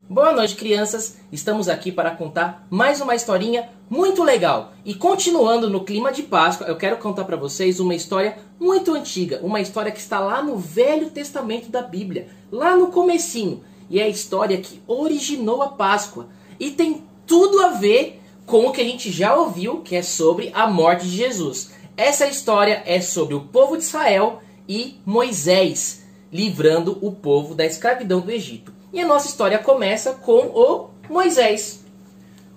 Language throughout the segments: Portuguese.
Boa noite, crianças! Estamos aqui para contar mais uma historinha muito legal. E continuando no clima de Páscoa, eu quero contar para vocês uma história muito antiga. Uma história que está lá no Velho Testamento da Bíblia, lá no comecinho. E é a história que originou a Páscoa. E tem tudo a ver com o que a gente já ouviu, que é sobre a morte de Jesus. Essa história é sobre o povo de Israel e Moisés livrando o povo da escravidão do Egito. E a nossa história começa com o Moisés.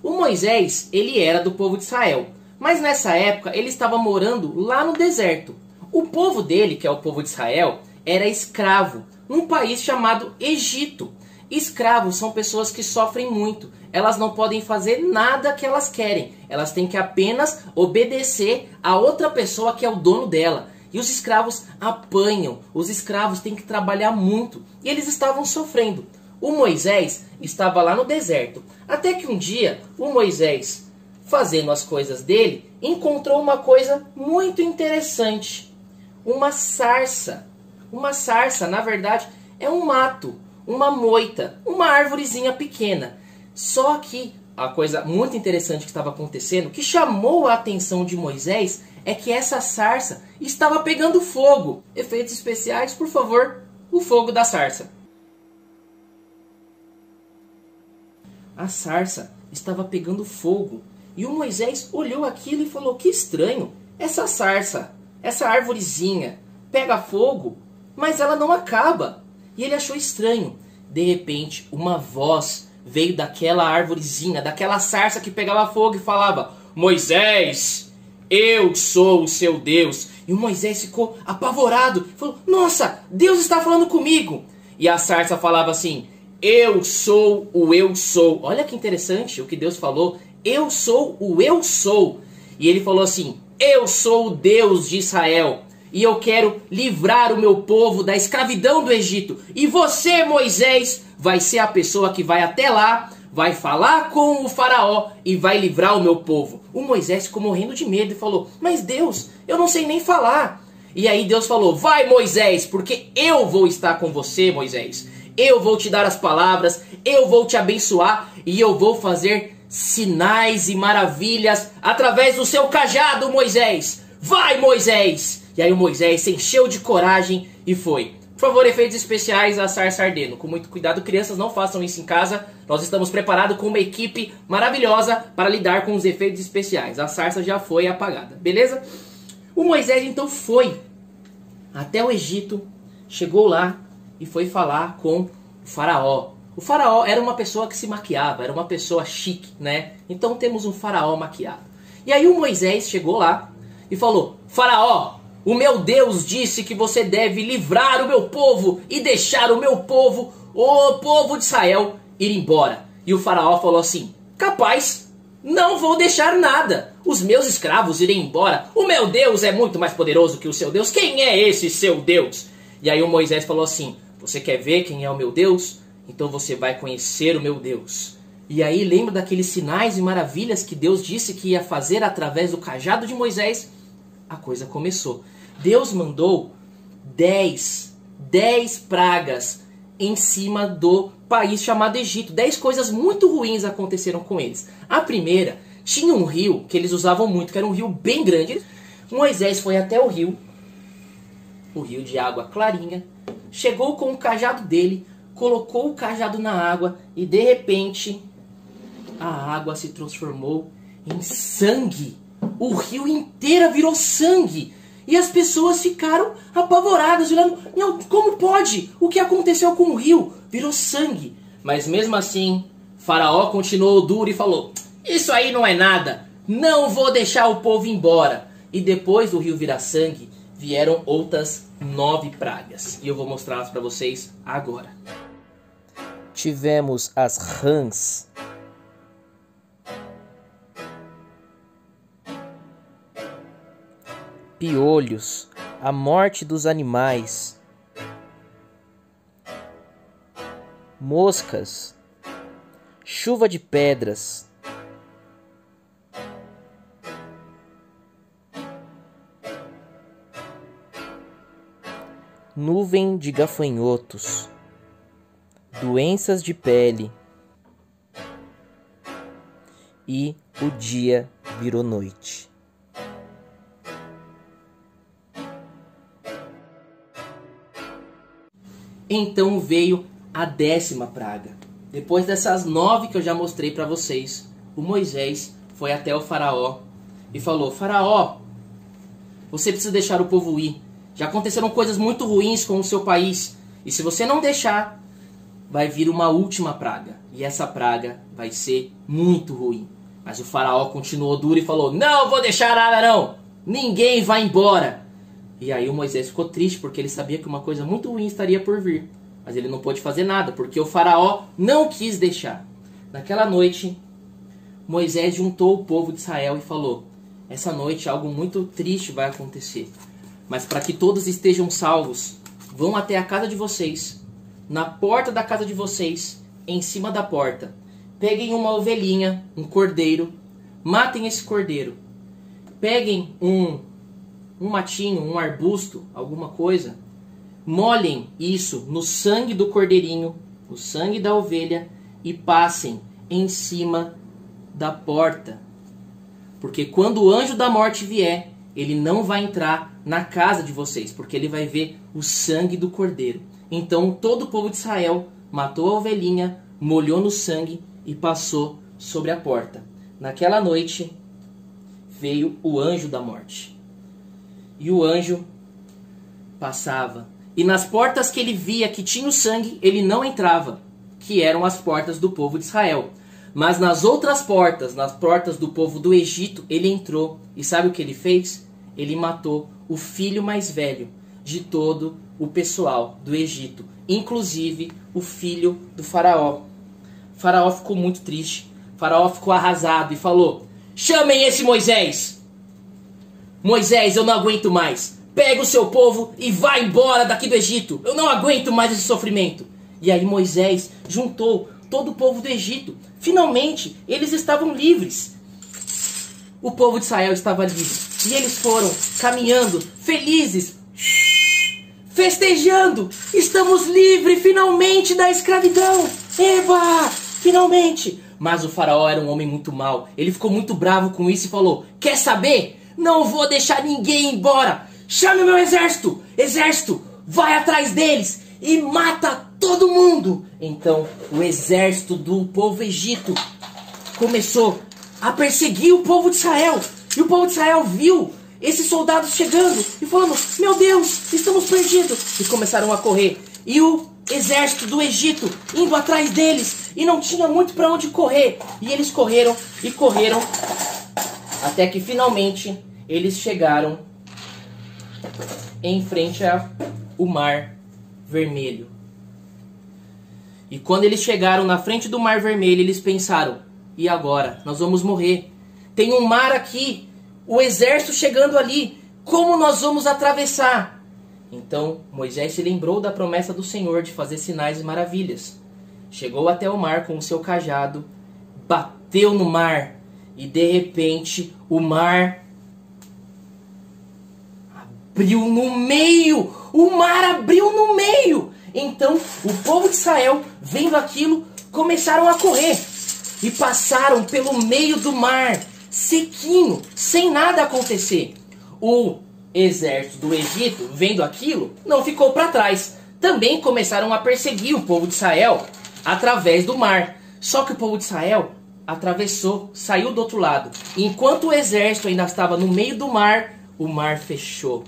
O Moisés, ele era do povo de Israel, mas nessa época ele estava morando lá no deserto. O povo dele, que é o povo de Israel, era escravo num país chamado Egito. Escravos são pessoas que sofrem muito. Elas não podem fazer nada que elas querem. Elas têm que apenas obedecer a outra pessoa que é o dono dela. E os escravos apanham. Os escravos têm que trabalhar muito. E eles estavam sofrendo. O Moisés estava lá no deserto. Até que um dia, o Moisés, fazendo as coisas dele, encontrou uma coisa muito interessante. Uma sarça. Uma sarça, na verdade, é um mato, uma moita, uma árvorezinha pequena. Só que a coisa muito interessante que estava acontecendo, que chamou a atenção de Moisés, é que essa sarça estava pegando fogo. Efeitos especiais, por favor, o fogo da sarça. A sarça estava pegando fogo. E o Moisés olhou aquilo e falou: que estranho, essa sarça, essa árvorezinha, pega fogo, mas ela não acaba. E ele achou estranho. De repente, uma voz veio daquela árvorezinha, daquela sarça que pegava fogo e falava: Moisés, eu sou o seu Deus. E o Moisés ficou apavorado. Falou: nossa, Deus está falando comigo. E a sarça falava assim: eu sou o eu sou. Olha que interessante o que Deus falou. Eu sou o eu sou. E ele falou assim: eu sou o Deus de Israel. E eu quero livrar o meu povo da escravidão do Egito. E você, Moisés, vai ser a pessoa que vai até lá, vai falar com o faraó e vai livrar o meu povo. O Moisés ficou morrendo de medo e falou: mas Deus, eu não sei nem falar. E aí Deus falou: vai, Moisés, porque eu vou estar com você, Moisés. Eu vou te dar as palavras, eu vou te abençoar e eu vou fazer sinais e maravilhas através do seu cajado, Moisés. Vai, Moisés! E aí o Moisés se encheu de coragem e foi. Por favor, efeitos especiais a sarça ardendo. Com muito cuidado, crianças, não façam isso em casa. Nós estamos preparados com uma equipe maravilhosa para lidar com os efeitos especiais. A sarça já foi apagada, beleza? O Moisés então foi até o Egito, chegou lá e foi falar com o faraó. O faraó era uma pessoa que se maquiava, era uma pessoa chique, né? Então temos um faraó maquiado. E aí o Moisés chegou lá e falou: faraó, o meu Deus disse que você deve livrar o meu povo e deixar o meu povo, o povo de Israel, ir embora. E o faraó falou assim: capaz, não vou deixar nada. Os meus escravos irem embora. O meu Deus é muito mais poderoso que o seu Deus. Quem é esse seu Deus? E aí o Moisés falou assim: você quer ver quem é o meu Deus? Então você vai conhecer o meu Deus. E aí lembra daqueles sinais e maravilhas que Deus disse que ia fazer através do cajado de Moisés? A coisa começou. Deus mandou 10 pragas em cima do país chamado Egito. 10 coisas muito ruins aconteceram com eles. A primeira, tinha um rio que eles usavam muito, que era um rio bem grande. Moisés foi até o rio de água clarinha, chegou com o cajado dele, colocou o cajado na água e de repente a água se transformou em sangue. O rio inteiro virou sangue. E as pessoas ficaram apavoradas, olhando: não, como pode? O que aconteceu com o rio? Virou sangue. Mas mesmo assim, Faraó continuou duro e falou: isso aí não é nada. Não vou deixar o povo embora. E depois do rio virar sangue, vieram outras 9 pragas. E eu vou mostrá-las para vocês agora. Tivemos as rãs, piolhos, a morte dos animais, moscas, chuva de pedras, nuvem de gafanhotos, doenças de pele, e o dia virou noite. Então veio a 10ª praga. Depois dessas 9 que eu já mostrei para vocês, o Moisés foi até o faraó e falou: Faraó, você precisa deixar o povo ir. Já aconteceram coisas muito ruins com o seu país. E se você não deixar, vai vir uma última praga. E essa praga vai ser muito ruim. Mas o faraó continuou duro e falou: não vou deixar nada não. Ninguém vai embora. E aí o Moisés ficou triste porque ele sabia que uma coisa muito ruim estaria por vir. Mas ele não pôde fazer nada porque o faraó não quis deixar. Naquela noite, Moisés juntou o povo de Israel e falou: essa noite algo muito triste vai acontecer. Mas para que todos estejam salvos, vão até a casa de vocês, na porta da casa de vocês, em cima da porta. Peguem uma ovelhinha, um cordeiro, matem esse cordeiro. Peguem um matinho, um arbusto, alguma coisa. Molhem isso no sangue do cordeirinho, no sangue da ovelha e passem em cima da porta. Porque quando o anjo da morte vier, ele não vai entrar na casa de vocês, porque ele vai ver o sangue do cordeiro. Então todo o povo de Israel matou a ovelhinha, molhou no sangue e passou sobre a porta. Naquela noite veio o anjo da morte. E o anjo passava. E nas portas que ele via que tinha o sangue, ele não entrava, que eram as portas do povo de Israel. Mas nas outras portas, nas portas do povo do Egito, ele entrou. E sabe o que ele fez? Ele matou o filho mais velho de todo o pessoal do Egito, inclusive o filho do faraó. O faraó ficou muito triste. O faraó ficou arrasado e falou: chamem esse Moisés! Moisés, eu não aguento mais. Pega o seu povo e vai embora daqui do Egito. Eu não aguento mais esse sofrimento. E aí Moisés juntou todo o povo do Egito. Finalmente, eles estavam livres. O povo de Israel estava livre. E eles foram caminhando, felizes, festejando. Estamos livres finalmente da escravidão. Eba! Finalmente! Mas o faraó era um homem muito mau. Ele ficou muito bravo com isso e falou: quer saber? Não vou deixar ninguém embora. Chame o meu exército. Exército, vai atrás deles e mata todo mundo. Então o exército do povo egito começou a perseguir o povo de Israel. E o povo de Israel viu esses soldados chegando e falando: meu Deus, estamos perdidos. E começaram a correr. E o exército do Egito indo atrás deles. E não tinha muito para onde correr. E eles correram e correram até que finalmente eles chegaram em frente ao Mar Vermelho. E quando eles chegaram na frente do Mar Vermelho, eles pensaram: e agora? Nós vamos morrer. Tem um mar aqui, o exército chegando ali. Como nós vamos atravessar? Então Moisés se lembrou da promessa do Senhor de fazer sinais e maravilhas. Chegou até o mar com o seu cajado, bateu no mar e de repente o mar abriu no meio. O mar abriu no meio. Então o povo de Israel, vendo aquilo, começaram a correr. E passaram pelo meio do mar, sequinho, sem nada acontecer. O exército do Egito, vendo aquilo, não ficou para trás. Também começaram a perseguir o povo de Israel através do mar. Só que o povo de Israel atravessou, saiu do outro lado. E enquanto o exército ainda estava no meio do mar, o mar fechou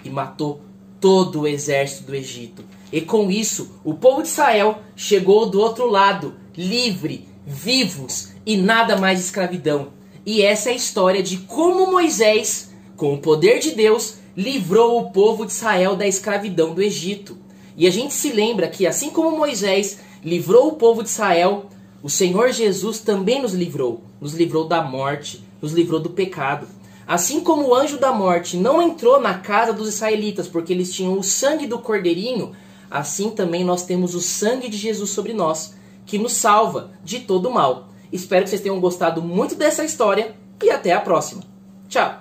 e matou todo o exército do Egito. E com isso, o povo de Israel chegou do outro lado, livre, vivos e nada mais de escravidão. E essa é a história de como Moisés, com o poder de Deus, livrou o povo de Israel da escravidão do Egito. E a gente se lembra que assim como Moisés livrou o povo de Israel, o Senhor Jesus também nos livrou da morte, nos livrou do pecado. Assim como o anjo da morte não entrou na casa dos israelitas porque eles tinham o sangue do cordeirinho, assim também nós temos o sangue de Jesus sobre nós, que nos salva de todo mal. Espero que vocês tenham gostado muito dessa história e até a próxima. Tchau!